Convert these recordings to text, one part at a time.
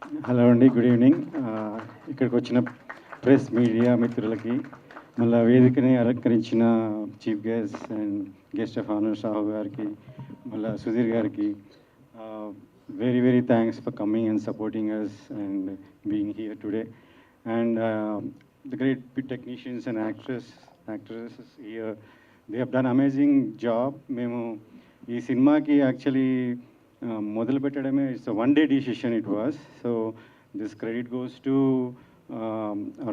Hello అండి, good evening. ఇక్కడికి వచ్చిన ప్రెస్ మీడియా మిత్రులకి, మళ్ళీ వేదికని అలంకరించిన chief guest and guest of honour Sahu గారికి, మళ్ళీ సుధీర్ గారికి very very thanks for coming and supporting us and being here today. And the great technicians and actresses here, they have done amazing job. మేము ఈ సినిమాకి యాక్చువల్లీ మొదలు పెట్టడమే it's one day decision it was. So this credit goes to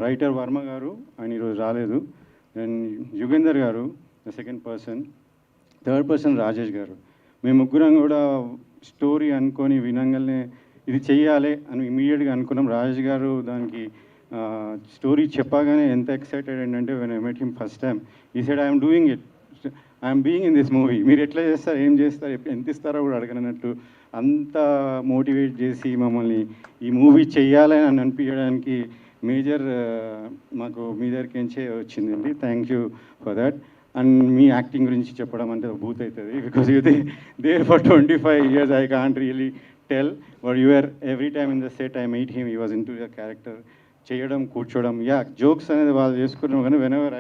writer Varma గారు, ఆయన ఈరోజు రాలేదు. Then Yugender గారు the second person, third person Rajesh గారు. మేము ముగ్గురం కూడా స్టోరీ అనుకొని వినంగానే ఇది చెయ్యాలి అని ఇమీడియట్గా అనుకున్నాం. రాజేష్ గారు దానికి స్టోరీ చెప్పగానే ఎంత ఎక్సైటెడ్ ఏంటంటే when I met him first time ఈ side I'm doing it, I'm being in this movie, మీరు ఎట్లా చేస్తారు, ఏం చేస్తారు, ఎంత ఇస్తారో కూడా అడగనట్టు అంత మోటివేట్ చేసి మమ్మల్ని ఈ మూవీ చెయ్యాలని అని అనిపించడానికి మేజర్ మాకు మీ దగ్గరికి వచ్చిందండి. Thank you for that. And మీ యాక్టింగ్ గురించి చెప్పడం అంటే బూత్ అవుతుంది, because you there for 25 years I can't really tell, but you are every time in the set I meet him, he was in to the character. చేయడం, కూర్చోవడం, jokes అనేది వాళ్ళు చేసుకున్నాం, కానీ whenever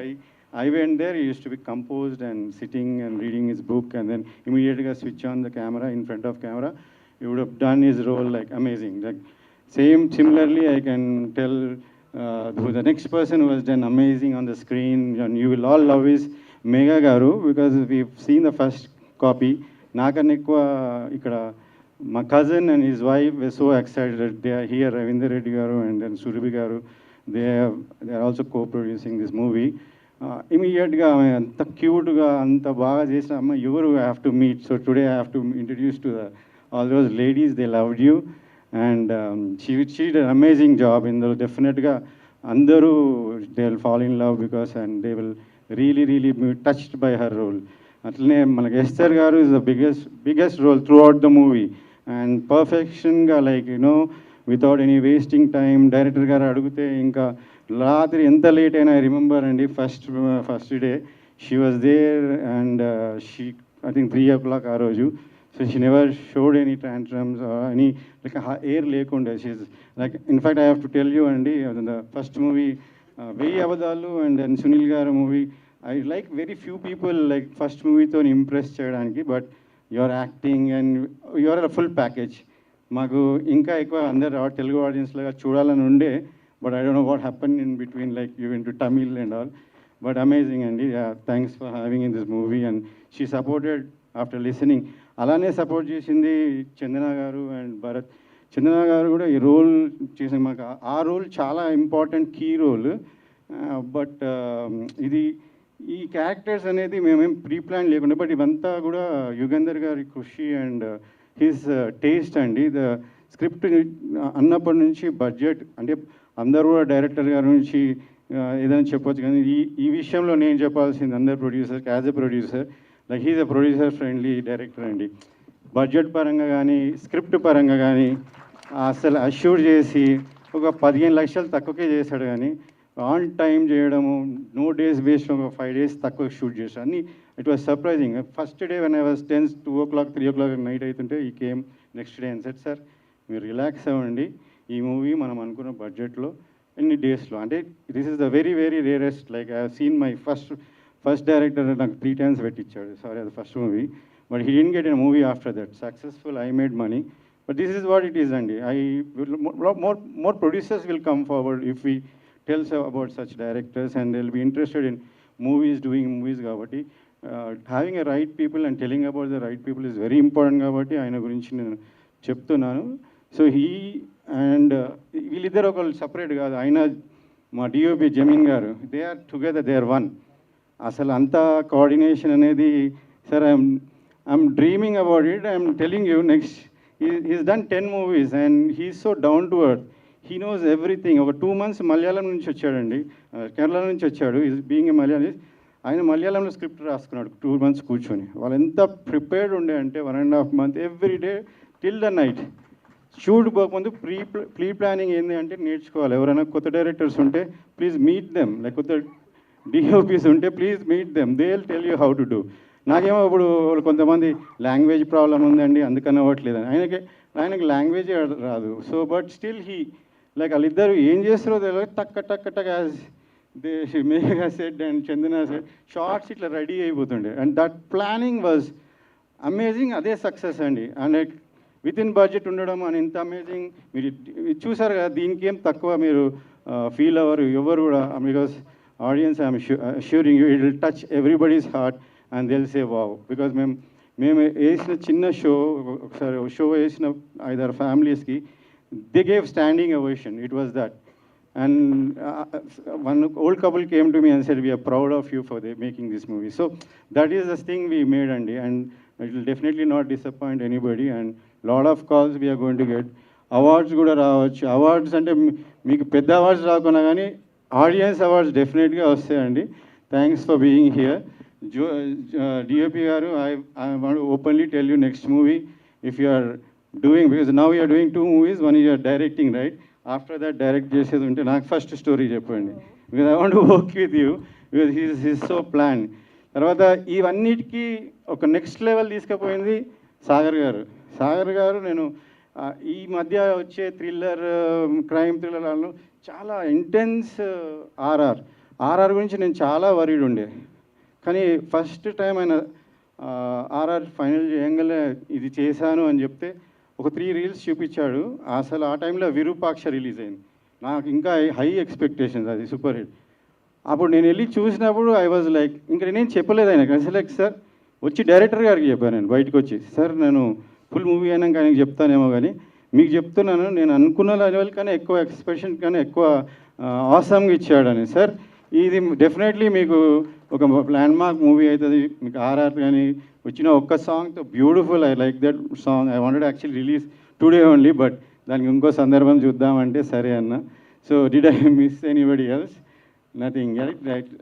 I went there, he used to be composed and sitting and reading his book, and then immediately switch on the camera, in front of camera. He would have done his role like amazing. Like similarly, I can tell who the next person who has done amazing on the screen, and you will all love his Megha Garu, because we've seen the first copy. Nakanna ekkuva ikkada my cousin and his wife were so excited that they are here, Ravindra Reddy Garu and then Surabhi Garu. They are also co-producing this movie. ఇమీడియట్గా ఆమె అంత క్యూట్గా అంత బాగా చేసిన అమ్మ ఎవరు have to meet. So today I have to introduce to all those ladies, they loved you and she did amazing job. ఇందులో డెఫినెట్గా అందరూ they will fall in love because and they will really touched by her role. అట్లనే మనకి Esther గారు is the biggest role throughout the movie and పర్ఫెక్షన్గా like without any wasting time. Director గారు అడిగితే ఇంకా రాత్రి ఎంత లేట్ అయినా ఐ రిమెంబర్ అండి, first day she was there and she I think 3 o'clock ఆ రోజు. So she never showed any tantrums any like air లేకుండే. She like in fact I have to tell you అండి, ద ఫస్ట్ మూవీ 1000 అబద్ధాలు and then Sunil గారు movie, I like very few people like first మూవీతో impress చేయడానికి, but your acting and your uh full package. మాకు ఇంకా ఎక్కువ అందరు తెలుగు ఆడియన్స్లాగా చూడాలని ఉండే, but I don't know what happened in between, like you went to Tamil and all, but amazing and thanks for having in this movie. And she supported after listening. అలానే support చేసింది చందన గారు and Bharat. చందన గారు కూడా ఈ role చేసిన మాకు ఆ role చాలా ఇంపార్టెంట్ కీ రోల్. బట్ ఇది ఈ క్యారెక్టర్స్ అనేది మేమేం ప్రీ ప్లాన్ లేకుండా, బట్ ఇవంతా కూడా యుగంధర్ గారి కృషి అండ్ హిస్ టేస్ట్ అండి. ద స్క్రిప్ట్ అన్నప్పటి నుంచి బడ్జెట్ అంటే అందరూ కూడా డైరెక్టర్ గారి నుంచి ఏదైనా చెప్పొచ్చు, కానీ ఈ విషయంలో నేను చెప్పాల్సింది అందరు ప్రొడ్యూసర్కి as a producer, like he's a producer friendly director అండి. బడ్జెట్ పరంగా కానీ స్క్రిప్ట్ పరంగా కానీ అసలు అష్యూర్ చేసి ఒక 15 లక్షలు తక్కువకే చేశాడు, కానీ ఆన్ టైం చేయడము, నో డేస్ వేస్ట్, ఒక 5 days తక్కువ షూట్ చేశాడు అన్నీ. It was surprising. First day when I was 2 o'clock 3 o'clock night అవుతుంటే ఈ came next day and set, sir మీరు రిలాక్స్ అవ్వండి, ఈ మూవీ మనం అనుకున్న బడ్జెట్లో ఎన్ని డేస్లో, అంటే this is the very rarest. Like I have seen my first director నాకు 3 times పెట్టించాడు, సారీ అది first movie, but he didn't get a movie after that. Successful, I made money, but this is what it is అండి. More producers will come forward if we tells about such directors and they will be interested in doing movies. కాబట్టి having a right people and telling about the right people is very important. కాబట్టి ఆయన గురించి నేను చెప్తున్నాను. So and వీళ్ళిద్దరు ఒకళ్ళు separate కాదు, ఆయన మా డిఓపి జమీన్ గారు, they are together, they are one. అసలు అంత కోఆర్డినేషన్ అనేది, sir I'm dreaming about it, I'm telling you next he's done 10 movies and he's so down to earth, he knows everything. ఒక 2 months మలయాళం నుంచి వచ్చాడండి, కేరళ నుంచి వచ్చాడు, ఈజ్ బీయింగ్ ఏ మలయాళీ. ఆయన మలయాళంలో స్క్రిప్ట్ రాసుకున్నాడు 2 months కూర్చొని. వాళ్ళు ఎంత ప్రిపేర్డ్ ఉండే అంటే 1.5 months every day till the night. Shoot పోకముందు ప్రీ ప్లానింగ్ ఏంటి అంటే నేర్చుకోవాలి. ఎవరైనా కొత్త డైరెక్టర్స్ ఉంటే ప్లీజ్ మీట్ దెమ్, లేకపోతే డిఓపీస్ ఉంటే please meet them, they will tell you how to do. నాకేమో ఇప్పుడు కొంతమంది లాంగ్వేజ్ ప్రాబ్లం ఉందండి అందుకని అవ్వట్లేదు ఆయనకి లాంగ్వేజ్ రాదు. సో బట్ స్టిల్ లైక్ వాళ్ళిద్దరు ఏం చేస్తారో తెలియదు, టక్క టక్క టక్ as they Megha set and Chandana set shots ఇట్లా రెడీ అయిపోతుండే. And that planning was amazing. అదే సక్సెస్ అండి. అండ్ విత్ ఇన్ బడ్జెట్ ఉండడం అని ఇంత అమేజింగ్. మీరు చూసారు కదా, దీనికి ఏం తక్కువ మీరు ఫీల్ అవ్వరు ఎవరు కూడా, because audience I'm assuring you it will touch everybody's heart and దిల్ సే వావ్. బికాస్ మేము వేసిన చిన్న షో, ఒకసారి షో వేసిన 5-6 ఫ్యామిలీస్కి they gave standing ovation. It was that. And one old couple came to me and said, we are proud of you for making this movie. So that is the thing we made, Andy, and it will definitely not disappoint anybody. And lot of calls we are going to get. Awards కూడా రావచ్చు. Awards అంటే మీకు పెద్ద awards రాకున్నా కానీ audience awards డెఫినెట్గా వస్తాయండి. Thanks for being here. DOP గారు, I want to openly tell you next movie if you are doing, because now you are doing 2 movies, one you are directing, right? After that direct చేసేది ఉంటే నాకు first story చెప్పండి, because I want to work with you, because he's so plan. తర్వాత ఇవన్నిటికీ ఒక next level తీసుకుపోయింది Sagar గారు. నేను ఈ మధ్య వచ్చే థ్రిల్లర్, క్రైమ్ థ్రిల్లర్లలో చాలా ఇంటెన్స్ ఆర్ఆర్ గురించి నేను చాలా వరీడ్ ఉండే, కానీ ఫస్ట్ టైం ఆయన ఆర్ఆర్ ఫైనల్ చేయగానే ఇది చేశాను అని చెప్తే ఒక 3 రీల్స్ చూపించాడు. అసలు ఆ టైంలో విరూపాక్ష రిలీజ్ అయింది. నాకు ఇంకా హై ఎక్స్పెక్టేషన్స్, అది సూపర్ హిట్. అప్పుడు నేను వెళ్ళి చూసినప్పుడు ఐ వాజ్ లైక్, ఇంకా నేనేం చెప్పలేదు ఆయనకి. అసలు లైక్ సార్ వచ్చి డైరెక్టర్ గారికి చెప్పాను నేను బయటకు వచ్చి, సార్ నేను ఫుల్ మూవీ అయినాక ఆయనకి చెప్తానేమో కానీ మీకు చెప్తున్నాను, నేను అనుకున్న లెవెల్ కానీ ఎక్కువ ఎక్స్ప్రెషన్ కానీ ఎక్కువ ఆసమ్గా ఇచ్చాడని. సార్ ఇది డెఫినెట్లీ మీకు ఒక ల్యాండ్మార్క్ మూవీ అవుతుంది. మీకు ఆర్ఆర్ కానీ వచ్చిన ఒక్క సాంగ్తో beautiful, I like that song. I wanted actually release today only, but దానికి ఇంకో సందర్భం చూద్దామంటే సరే అన్న. So did I miss anybody else? Nothing. Right.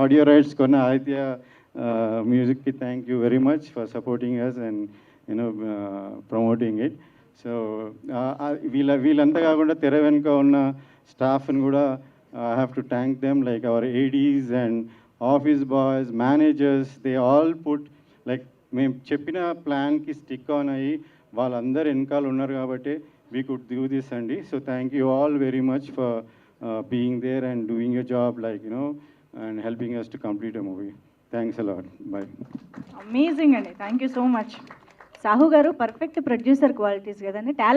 Audio rights కొన్న ఆదిత్య మ్యూజిక్కి thank you very much for supporting us and you know promoting it. So వీళ్ళంతా కాకుండా తెర వెనుక ఉన్న స్టాఫ్ని కూడా I have to thank them, like our ADs and office boys, managers, they all put, like మేము చెప్పిన ప్లాన్కి స్టిక్ ఆన్ అయ్యి వాళ్ళందరూ వెనకాల ఉన్నారు కాబట్టి we could do this అండి. So thank you all very much for being there and doing your job, like you know, and helping us to complete a movie. Thanks a lot. Bye. Amazing అండి. Thank you so much. Sahu గారు perfect producer qualities కదండి. Talent